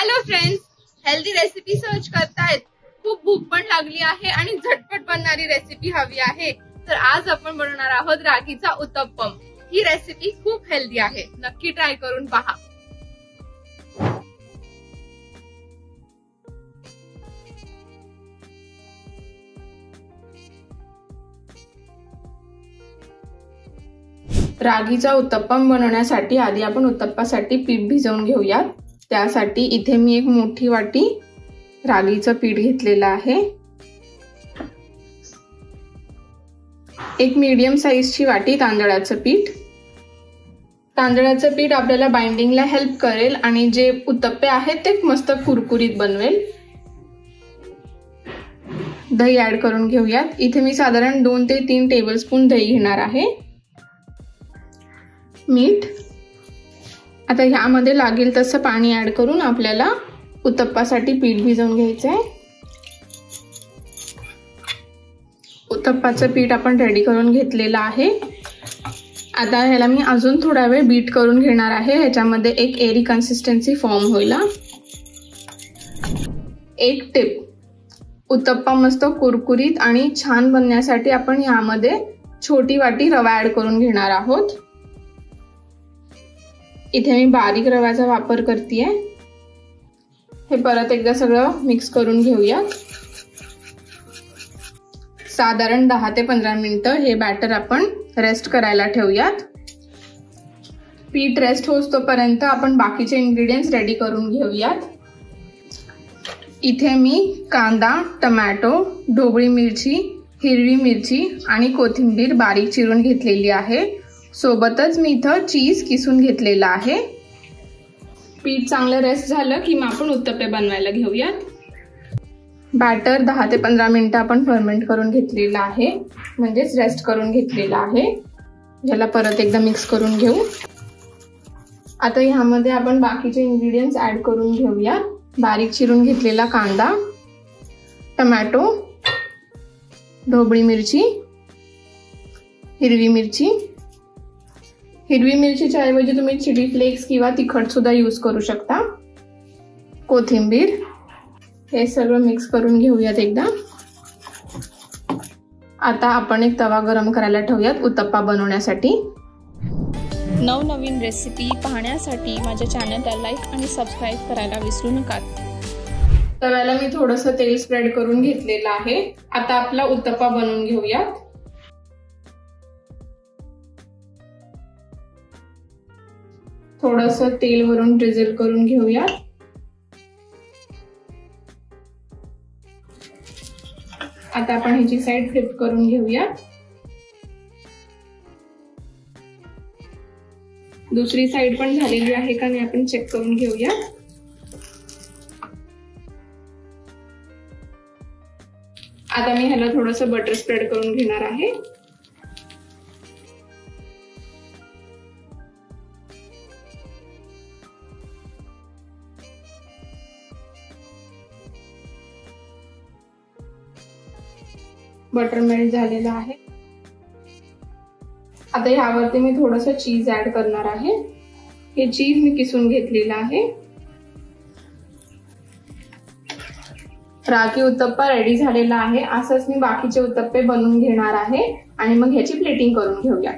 Hello friends, healthy recipe search करतायत, खूप भूक पण लागली आहे आणि झटपट बनणारी रेसिपी हवी आहे, तर आज आपण बनवणार आहोत रागीचा उत्तप्पम। ही रेसिपी खूप हेल्दी आहे, नक्की ट्राय करून पहा। रागीचा उत्तप्पम बनवण्यासाठी आधी आपण उत्तप्पासाठी पीठ भिजवून घेऊयात। त्यासाठी इथे मी एक मोठी वाटी रागीचं पीठ घेतलेलं आहे। एक मीडियम साइजची वाटी तांदळाचं पीठ। तांदळाचं पीठ आपल्याला बाइंडिंगला हेल्प करेल आणि जे उत्तप्पे आहेत ते मस्त कुरकुरीत बनवेल। दही ऍड करून घेऊयात। इथे मी साधारण 2 ते 3 टेबलस्पून दही घेणार आहे। मीठ। आता ह्यामध्ये लागेल तसं पाणी ऍड करून आपल्याला उत्तप्पासाठी पीठ भिजवून घ्यायचं आहे। उत्तप्पाचं पीठ आपण रेडी करून घेतलेलं आहे। आता ह्याला मी अजून थोडा वेळ बीट करून घेणार आहे, ह्याच्यामध्ये एक एरी कन्सिस्टन्सी फॉर्म होईल। एक टिप, उत्तप्पा मस्त कुरकुरीत आणि छान बनण्यासाठी आपण ह्यामध्ये छोटी वाटी रवा ऍड करून घेणार आहोत। इथे मी बारीक रव्याचा वापर करतेय। हे परत एकदा सगळं मिक्स करून घेऊयात। साधारण 10 ते 15 मिनिटं हे बॅटर आपण रेस्ट करायला ठेवूयात। पीठ रेस्ट होईपर्यंत आपण बाकीचे इन्ग्रेडियंट्स रेडी करून घेऊयात। इथे मी कांदा, टोमॅटो, ढोबळी मिरची, हिरवी मिरची आणि कोथिंबीर बारीक चिरून घेतलेली आहे। सोबतच मी इथं चीज किसून घेतलेला आहे। पीठ चांगलं रेस्ट झालं की मग आपण उत्तप्पे बनवायला घेऊयात। बॅटर 10 ते 15 मिनिटं आपण फर्मेंट करून घेतलेलं आहे, म्हणजेच रेस्ट करून घेतलेलं आहे। याला परत एकदा मिक्स करून घेऊ। आता ह्यामध्ये आपण बाकीचे इन्ग्रेडियंट्स ऍड करून घेऊया। बारीक चिरून घेतलेला कांदा, टोमॅटो, ढोबळी मिरची, हिरवी मिरची। हिरवी मिरचीच्या ऐवजी तुम्ही चिली फ्लेक्स किंवा तिखट सुद्धा यूज करू शकता। कोथिंबीर। हे सगळं मिक्स करून घेऊयात एकदा। आता आपण एक तवा गरम करायला ठेवूयात उत्तप्पा बनवण्यासाठी। नवनवीन रेसिपी पाहण्यासाठी माझ्या चॅनलला लाईक आणि सबस्क्राईब करायला विसरू नका। तव्याला मी थोडंसं तेल स्प्रेड करून घेतलेलं आहे। आता आपला उत्तप्पा बनवून घेऊयात। थोडंसं तेल वरून ड्रिझल करून घेऊयात। आता आपण ह्याची साइड फ्लिप करून घेऊयात। दुसरी साइड पण झालेली आहे का नाही आपण चेक करून घेऊयात। आता मी ह्याला थोडंसं बटर स्प्रेड करून घेणार आहे। बटर मेल्ट झालेलं आहे। आता ह्यावरती मी थोडंसं चीज ऍड करणार आहे। हे चीज मी किसून घेतलेलं आहे। रागी उत्तप्पा रेडी झालेला आहे। असंच मी बाकीचे उत्तप्पे बनवून घेणार आहे आणि मग ह्याची प्लेटिंग करून घेऊया।